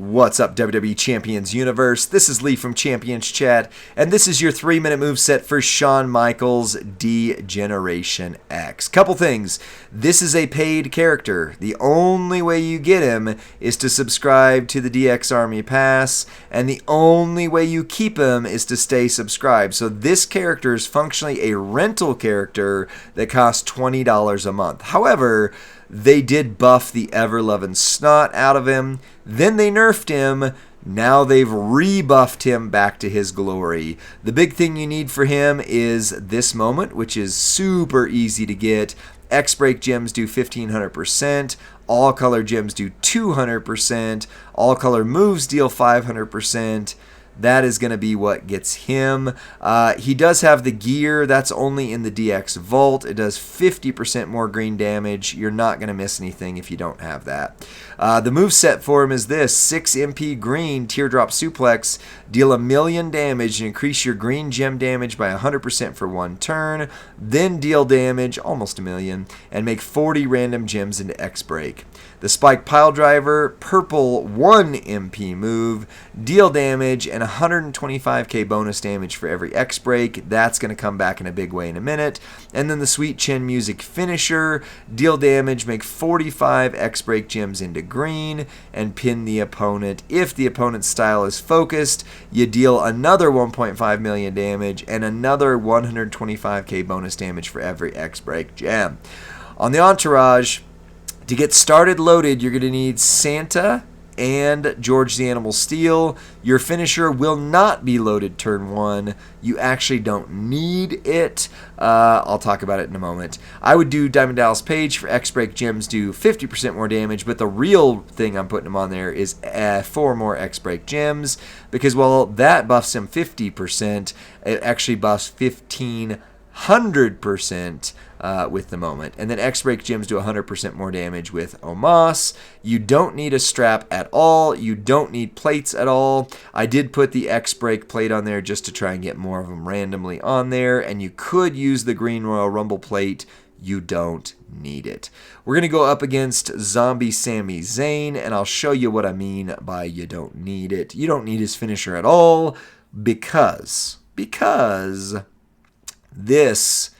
What's up, WWE Champions Universe? This is Lee from Champions Chat, and this is your 3-minute moveset for Shawn Michaels D-Generation X. Couple things. This is a paid character. The only way you get him is to subscribe to the DX Army Pass, and the only way you keep him is to stay subscribed. So this character is functionally a rental character that costs $20 a month. However, they did buff the ever-loving snot out of him. Then they nerfed him. Now they've rebuffed him back to his glory. The big thing you need for him is this moment, which is super easy to get. X-Break gems do 1500%. All color gems do 200%. All color moves deal 500%. That is going to be what gets him. He does have the gear. That's only in the DX Vault. It does 50% more green damage. You're not going to miss anything if you don't have that. The moveset for him is this. 6 MP green Teardrop Suplex. Deal 1,000,000 damage and increase your green gem damage by 100% for 1 turn. Then deal damage, almost 1,000,000, and make 40 random gems into X-Break. The Spike Piledriver, purple 1 MP move. Deal damage and 125k bonus damage for every X-Break. That's going to come back in a big way in a minute. And then the Sweet Chin Music Finisher. Deal damage, make 45 X-Break gems into green, and pin the opponent. If the opponent's style is focused, you deal another 1.5 million damage and another 125k bonus damage for every X-Break gem. On the Entourage, to get started loaded, you're going to need Santa and George the Animal Steel. Your finisher will not be loaded turn 1. You actually don't need it. I'll talk about it in a moment. I would do Diamond Dallas Page for X-Break gems, do 50% more damage, but the real thing I'm putting him on there is 4 more X-Break gems, because while that buffs him 50%, it actually buffs 1,500% with the moment. And then X-Break gems do 100% more damage with Omos. You don't need a strap at all. You don't need plates at all. I did put the X-Break plate on there just to try and get more of them randomly on there. And you could use the Green Royal Rumble plate. You don't need it. We're going to go up against Zombie Sami Zayn, and I'll show you what I mean by you don't need it. You don't need his finisher at all because this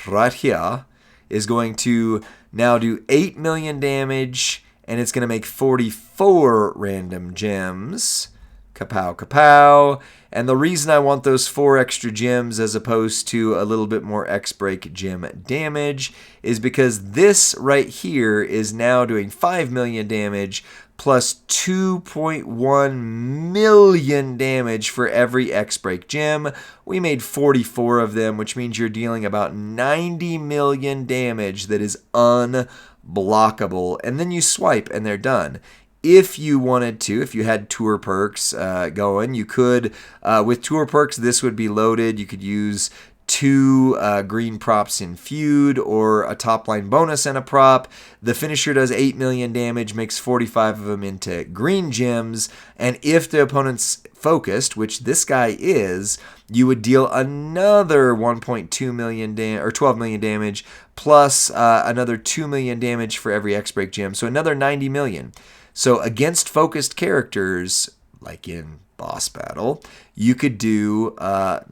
right here is going to now do 8 million damage, and it's going to make 44 random gems. Kapow, kapow. And the reason I want those 4 extra gems as opposed to a little bit more X-Break gem damage is because this right here is now doing 5 million damage plus 2.1 million damage for every X-Break gem. We made 44 of them, which means you're dealing about 90 million damage that is unblockable. And then you swipe and they're done. If you wanted to, if you had tour perks going, you could, with tour perks, this would be loaded. You could use 2 green props in feud or a top line bonus and a prop. The finisher does 8 million damage, makes 45 of them into green gems. And if the opponent's focused, which this guy is, you would deal another 1.2 million or 12 million damage plus another 2 million damage for every X-Break gem. So another 90 million. So against focused characters, like in boss battle, you could do, a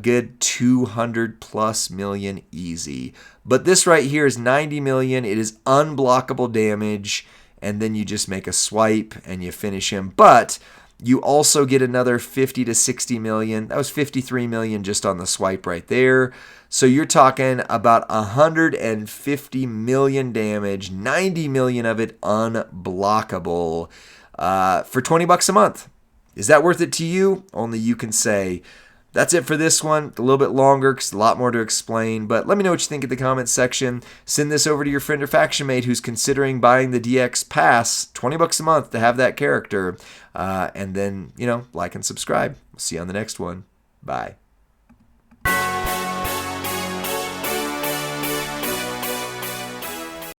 good 200 plus million easy. But this right here is 90 million. It is unblockable damage. And then you just make a swipe and you finish him. But you also get another 50 to 60 million. That was 53 million just on the swipe right there. So you're talking about 150 million damage, 90 million of it unblockable for $20 a month. Is that worth it to you? Only you can say. That's it for this one. A little bit longer because a lot more to explain. But let me know what you think in the comments section. Send this over to your friend or faction mate who's considering buying the DX Pass, $20 a month to have that character. And then, like and subscribe. We'll see you on the next one. Bye.